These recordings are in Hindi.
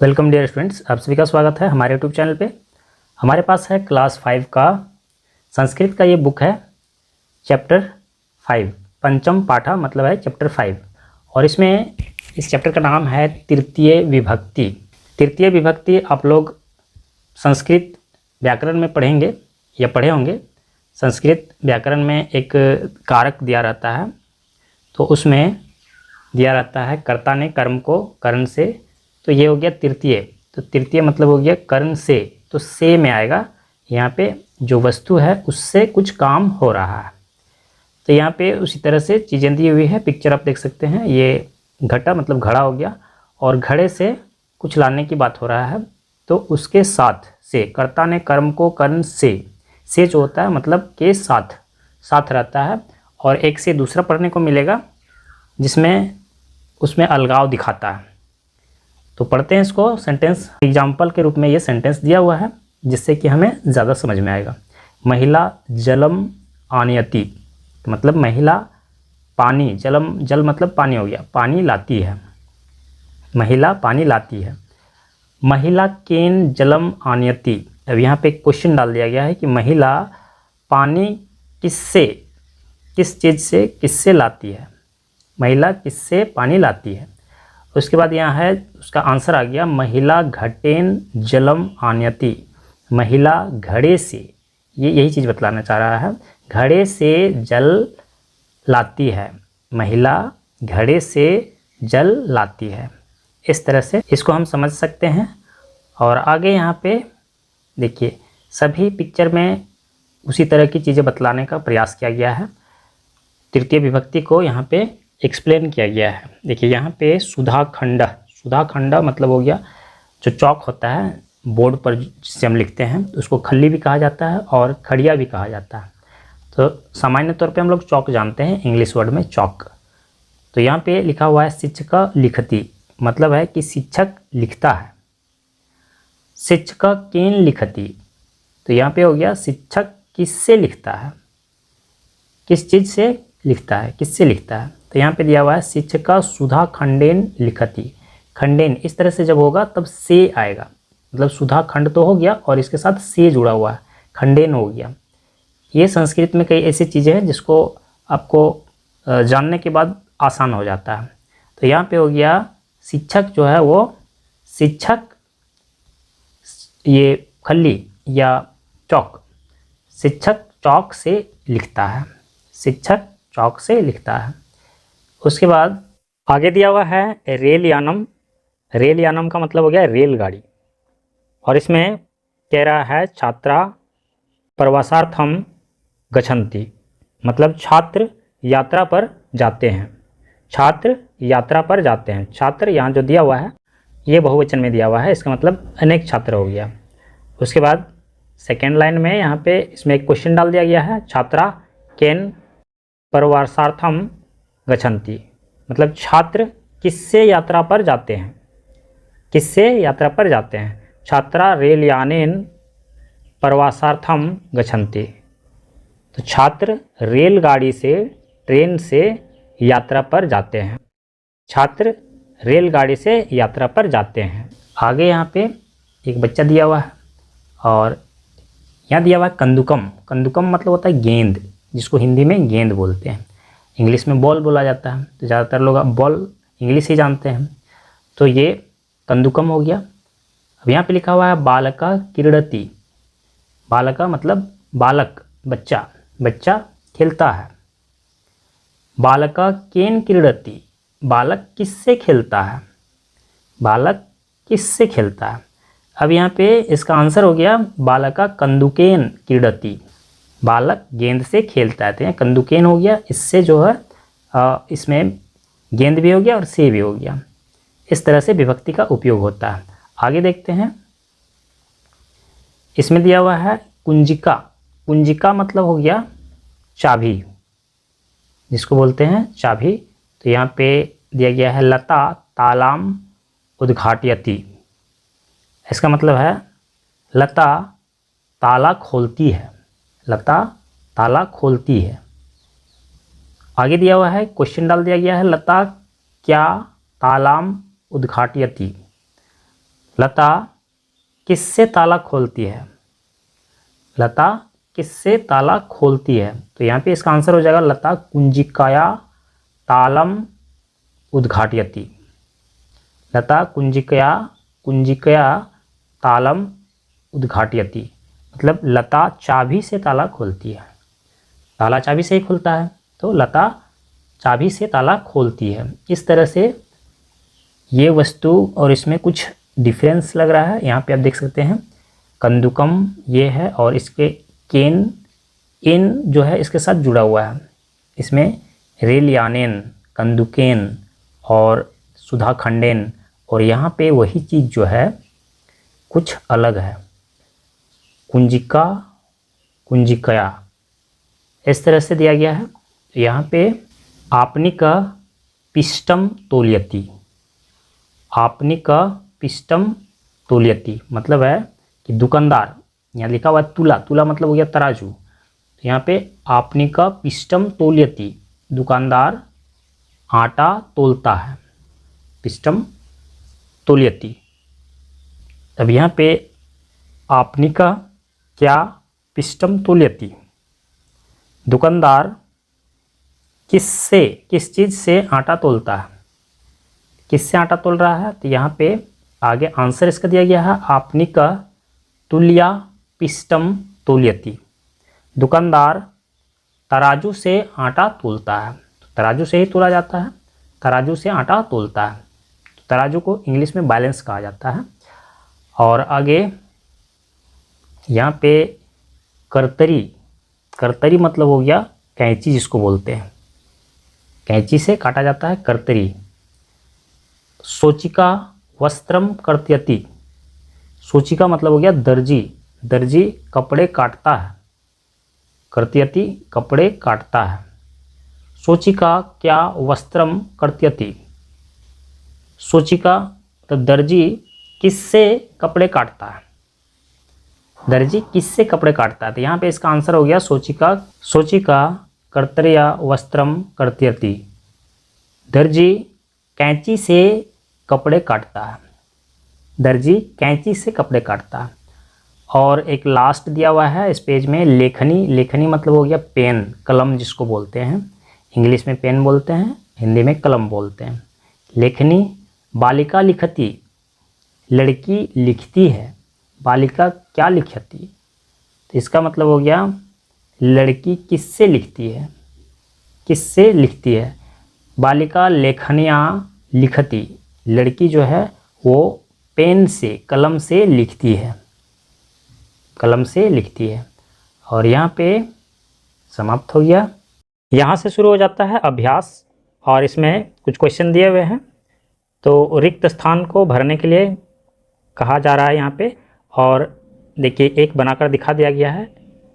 वेलकम डियर स्टूडेंट्स, आप सभी का स्वागत है हमारे यूट्यूब चैनल पे। हमारे पास है क्लास 5 का संस्कृत का ये बुक है, चैप्टर 5, पंचम पाठा मतलब है चैप्टर 5। और इसमें इस चैप्टर का नाम है तृतीय विभक्ति। तृतीय विभक्ति आप लोग संस्कृत व्याकरण में पढ़ेंगे या पढ़े होंगे। संस्कृत व्याकरण में एक कारक दिया रहता है, तो उसमें दिया रहता है कर्ता ने कर्म को कर्ण से, तो ये हो गया तृतीय। तो तृतीय मतलब हो गया कर्ण से, तो से में आएगा। यहाँ पे जो वस्तु है उससे कुछ काम हो रहा है, तो यहाँ पे उसी तरह से चीज़ें दी हुई है। पिक्चर आप देख सकते हैं, ये घटा मतलब घड़ा हो गया, और घड़े से कुछ लाने की बात हो रहा है, तो उसके साथ से कर्ता ने कर्म को कर्ण से जो होता है मतलब के साथ रहता है, और एक से दूसरा पढ़ने को मिलेगा जिसमें उसमें अलगाव दिखाता है। तो पढ़ते हैं इसको। सेंटेंस एग्जाम्पल के रूप में ये सेंटेंस दिया हुआ है, जिससे कि हमें ज़्यादा समझ में आएगा। महिला जलम आनयति, मतलब महिला पानी, जल मतलब पानी हो गया, पानी लाती है। महिला पानी लाती है। महिला केन जलम आनयति, अब यहाँ पे एक क्वेश्चन डाल दिया गया है कि महिला पानी किस चीज़ से किससे लाती है। महिला किससे पानी लाती है। उसके बाद यहाँ है उसका आंसर आ गया, महिला घटेन जलम आनयति, महिला घड़े से, ये यही चीज़ बतलाना चाह रहा है, घड़े से जल लाती है। महिला घड़े से जल लाती है। इस तरह से इसको हम समझ सकते हैं। और आगे यहाँ पे देखिए, सभी पिक्चर में उसी तरह की चीज़ें बतलाने का प्रयास किया गया है। तृतीय विभक्ति को यहाँ पे एक्सप्लेन किया गया है। देखिए यहाँ पे सुधाखंड मतलब हो गया जो चौक होता है बोर्ड पर जिससे हम लिखते हैं, उसको खल्ली भी कहा जाता है और खड़िया भी कहा जाता है। तो सामान्य तौर पे हम लोग चौक जानते हैं, इंग्लिश वर्ड में चौक। तो यहाँ पे लिखा हुआ है शिक्षक लिखती, मतलब है कि शिक्षक लिखता है। शिक्षक केन लिखती, तो यहाँ पे हो गया शिक्षक किससे लिखता है, किस चीज़ से लिखता है, किससे लिखता है। तो यहाँ पे दिया हुआ है शिक्षिका सुधा खंडेन लिखती। खंडेन इस तरह से जब होगा तब से आएगा, मतलब सुधा खंड तो हो गया और इसके साथ से जुड़ा हुआ है, खंडेन हो गया। ये संस्कृत में कई ऐसी चीज़ें हैं जिसको आपको जानने के बाद आसान हो जाता है। तो यहाँ पे हो गया शिक्षक जो है वो शिक्षक, ये खल्ली या चौक, शिक्षक चौक से लिखता है, शिक्षक चौक से लिखता है। उसके बाद आगे दिया हुआ है रेल यानम। रेल यानम का मतलब हो गया रेलगाड़ी, और इसमें कह रहा है छात्रा प्रवासार्थम गच्छन्ति, मतलब छात्र यात्रा पर जाते हैं। छात्र यात्रा पर जाते हैं। छात्र यहाँ जो दिया हुआ है ये बहुवचन में दिया हुआ है, इसका मतलब अनेक छात्र हो गया। उसके बाद सेकेंड लाइन में यहाँ पे इसमें एक क्वेश्चन डाल दिया गया है, छात्रा केन प्रवासार्थम गच्छन्ति, मतलब छात्र किससे यात्रा पर जाते हैं, किससे यात्रा पर जाते हैं। छात्रा रेल यानेन प्रवासार्थम गच्छन्ति, तो छात्र रेलगाड़ी से, ट्रेन से यात्रा पर जाते हैं। छात्र रेलगाड़ी से यात्रा पर जाते हैं। आगे यहाँ पे एक बच्चा दिया हुआ है, और यहाँ दिया हुआ है कंदुकम। कंदुकम मतलब होता है गेंद, जिसको हिंदी में गेंद बोलते हैं, इंग्लिश में बॉल बोला जाता है। तो ज़्यादातर लोग बॉल इंग्लिश ही जानते हैं, तो ये कंदुकम हो गया। अब यहाँ पे लिखा हुआ है बालका क्रीडति। बालका मतलब बालक, बच्चा, बच्चा खेलता है। बालका केन क्रीडति, बालक किससे खेलता है, बालक किससे खेलता है। अब यहाँ पे इसका आंसर हो गया बालका कंदुकेन क्रीडति, बालक गेंद से खेलता है। तो यहाँ कंदुकेन हो गया, इससे जो है इसमें गेंद भी हो गया और से भी हो गया। इस तरह से विभक्ति का उपयोग होता है। आगे देखते हैं, इसमें दिया हुआ है कुंजिका। कुंजिका मतलब हो गया चाबी, जिसको बोलते हैं चाबी। तो यहाँ पे दिया गया है लता तालाम उद्घाटयति, इसका मतलब है लता ताला खोलती है, लता ताला खोलती है। आगे दिया हुआ है क्वेश्चन डाल दिया गया है, लता क्या तालाम उद्घाटयति, लता किससे ताला खोलती है? लता किससे ताला खोलती है? तो यहाँ पे इसका आंसर हो जाएगा लता कुंजिकाया तालम उद्घाटयति। लता कुंजिकया तालम उद्घाटयति, मतलब लता चाबी से ताला खोलती है। ताला चाबी से ही खुलता है, तो लता चाबी से ताला खोलती है। इस तरह से ये वस्तु और इसमें कुछ डिफरेंस लग रहा है। यहाँ पे आप देख सकते हैं कंदुकम ये है और इसके केन इन जो है इसके साथ जुड़ा हुआ है। इसमें रेलियानेन, कंदुकेन और सुधाखंडेन, और यहाँ पे वही चीज़ जो है कुछ अलग है, कुंजिका कुंजिकया, इस तरह से दिया गया है। यहाँ पे आपनिक पिष्टम तोल्यति, आपनिक पिष्टम तोल्यति मतलब है कि दुकानदार, यहाँ लिखा हुआ है तुला, तुला मतलब हो गया तराजू, तो यहाँ पे आपनिक पिष्टम तोल्यति, दुकानदार आटा तोलता है, पिष्टम तोल्यति। अब यहाँ पे आपनिका क्या पिष्टम तोल्यति, दुकानदार किससे, किस चीज़ से आटा तोलता है, किससे आटा तोल रहा है? तो यहाँ पे आगे आंसर इसका दिया गया है आपनिका तुल्या पिष्टम तोल्यति, दुकानदार तराजू से आटा तोलता है। तो तराजू से ही तोला जाता है, तराजू से आटा तोलता है। तो तराजू को इंग्लिश में बैलेंस कहा जाता है। और आगे यहाँ पे करतरी, करतरी मतलब हो गया कैंची जिसको बोलते हैं, कैंची से काटा जाता है करतरी। सोचिका वस्त्रम कर्तयति, सोचिका मतलब हो गया दर्जी, दर्जी कपड़े काटता है, कर्तयति कपड़े काटता है। सोचिका क्या वस्त्रम कर्तयति, सोचिका तो दर्जी किससे कपड़े काटता है, दर्जी किससे कपड़े काटता है? तो यहाँ पे इसका आंसर हो गया सोचिका, सोचिका कर्तर्या वस्त्रम कर्तयति, दर्जी कैंची से कपड़े काटता है, दर्जी कैंची से कपड़े काटता है। और एक लास्ट दिया हुआ है इस पेज में लेखनी, लेखनी मतलब हो गया पेन, कलम जिसको बोलते हैं, इंग्लिश में पेन बोलते हैं, हिंदी में कलम बोलते हैं। लेखनी बालिका लिखती, लड़की लिखती है, बालिका क्या लिखती, तो इसका मतलब हो गया लड़की किससे लिखती है, किससे लिखती है? बालिका लेखनियाँ लिखती, लड़की जो है वो पेन से, कलम से लिखती है, कलम से लिखती है। और यहाँ पे समाप्त हो गया। यहाँ से शुरू हो जाता है अभ्यास और इसमें कुछ क्वेश्चन दिए हुए हैं। तो रिक्त स्थान को भरने के लिए कहा जा रहा है यहाँ पे, और देखिए एक बनाकर दिखा दिया गया है,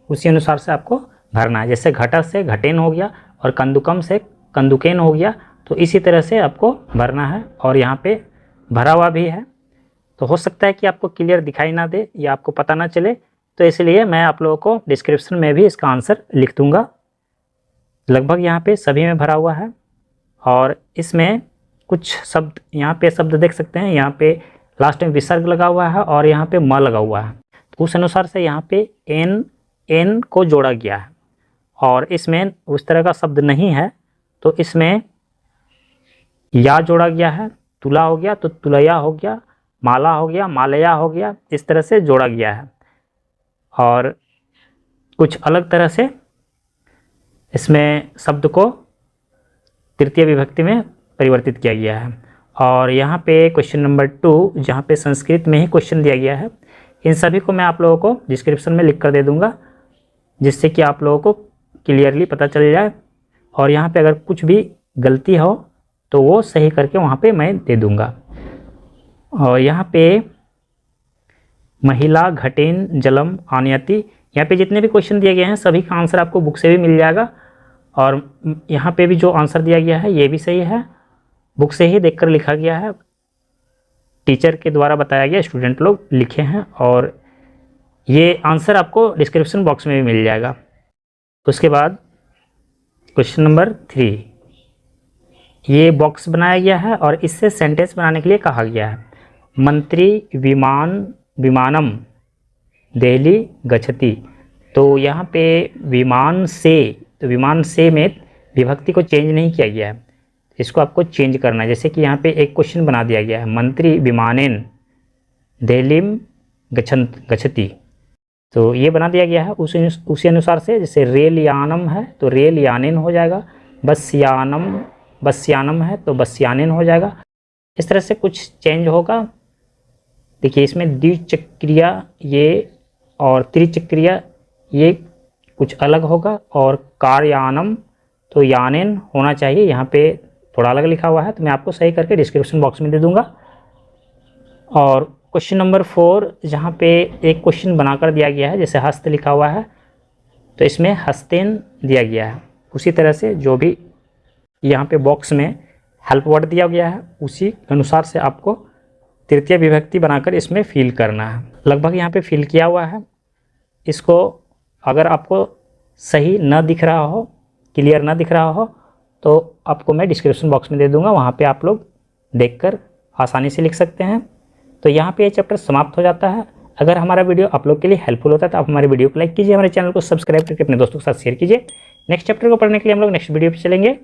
उसी अनुसार से आपको भरना है। जैसे घटा से घटेन हो गया और कंदुकम से कंदुकेन हो गया, तो इसी तरह से आपको भरना है। और यहाँ पे भरा हुआ भी है, तो हो सकता है कि आपको क्लियर दिखाई ना दे या आपको पता ना चले, तो इसलिए मैं आप लोगों को डिस्क्रिप्शन में भी इसका आंसर लिख दूँगा। लगभग यहाँ पे सभी में भरा हुआ है। और इसमें कुछ शब्द, यहाँ पे शब्द देख सकते हैं, यहाँ पे लास्ट में विसर्ग लगा हुआ है और यहाँ पे म लगा हुआ है, तो उस अनुसार से यहाँ पे एन को जोड़ा गया है। और इसमें उस तरह का शब्द नहीं है, तो इसमें या जोड़ा गया है, तुला हो गया तो तुलया हो गया, माला हो गया मालया हो गया, इस तरह से जोड़ा गया है। और कुछ अलग तरह से इसमें शब्द को तृतीय विभक्ति में परिवर्तित किया गया है। और यहाँ पे क्वेश्चन नंबर 2, जहाँ पे संस्कृत में ही क्वेश्चन दिया गया है, इन सभी को मैं आप लोगों को डिस्क्रिप्शन में लिख कर दे दूँगा, जिससे कि आप लोगों को क्लियरली पता चल जाए। और यहाँ पे अगर कुछ भी गलती हो तो वो सही करके वहाँ पे मैं दे दूँगा। और यहाँ पे महिला घटेन जलम आनयति, यहाँ पे जितने भी क्वेश्चन दिए गए हैं सभी का आंसर आपको बुक से भी मिल जाएगा। और यहाँ पे भी जो आंसर दिया गया है ये भी सही है, बुक से ही देखकर लिखा गया है, टीचर के द्वारा बताया गया, स्टूडेंट लोग लिखे हैं। और ये आंसर आपको डिस्क्रिप्शन बॉक्स में भी मिल जाएगा। उसके बाद क्वेश्चन नंबर 3, ये बॉक्स बनाया गया है और इससे सेंटेंस बनाने के लिए कहा गया है। मंत्री विमानम दिल्ली गच्छति। तो यहाँ पे विमान से, तो विमान से में विभक्ति को चेंज नहीं किया गया है, इसको आपको चेंज करना है। जैसे कि यहाँ पे एक क्वेश्चन बना दिया गया है, मंत्री विमानेन दिल्लीम गच्छति, तो ये बना दिया गया है उसी अनुसार से। जैसे रेल यानम है तो रेल यानेन हो जाएगा, बस यानम है तो बस यानेन हो जाएगा। इस तरह से कुछ चेंज होगा। देखिए इसमें द्विचक्रिया ये और त्रिचक्रिया ये कुछ अलग होगा, और कार यानम तो यानेन होना चाहिए, यहाँ पे थोड़ा अलग लिखा हुआ है, तो मैं आपको सही करके डिस्क्रिप्शन बॉक्स में दे दूंगा। और क्वेश्चन नंबर 4 जहाँ पे एक क्वेश्चन बनाकर दिया गया है, जैसे हस्त लिखा हुआ है तो इसमें हस्तेन दिया गया है। उसी तरह से जो भी यहाँ पे बॉक्स में हेल्प वर्ड दिया गया है उसी अनुसार से आपको तृतीय विभक्ति बनाकर इसमें फिल करना है। लगभग यहाँ पे फिल किया हुआ है। इसको अगर आपको सही न दिख रहा हो, क्लियर न दिख रहा हो, तो आपको मैं डिस्क्रिप्शन बॉक्स में दे दूंगा, वहाँ पे आप लोग देखकर आसानी से लिख सकते हैं। तो यहाँ पे ये चैप्टर समाप्त हो जाता है। अगर हमारा वीडियो आप लोग के लिए हेल्पफुल होता है तो आप हमारे वीडियो को लाइक कीजिए, हमारे चैनल को सब्सक्राइब करके अपने दोस्तों के साथ शेयर कीजिए। नेक्स्ट चैप्टर को पढ़ने के लिए हम लोग नेक्स्ट वीडियो पे चलेंगे।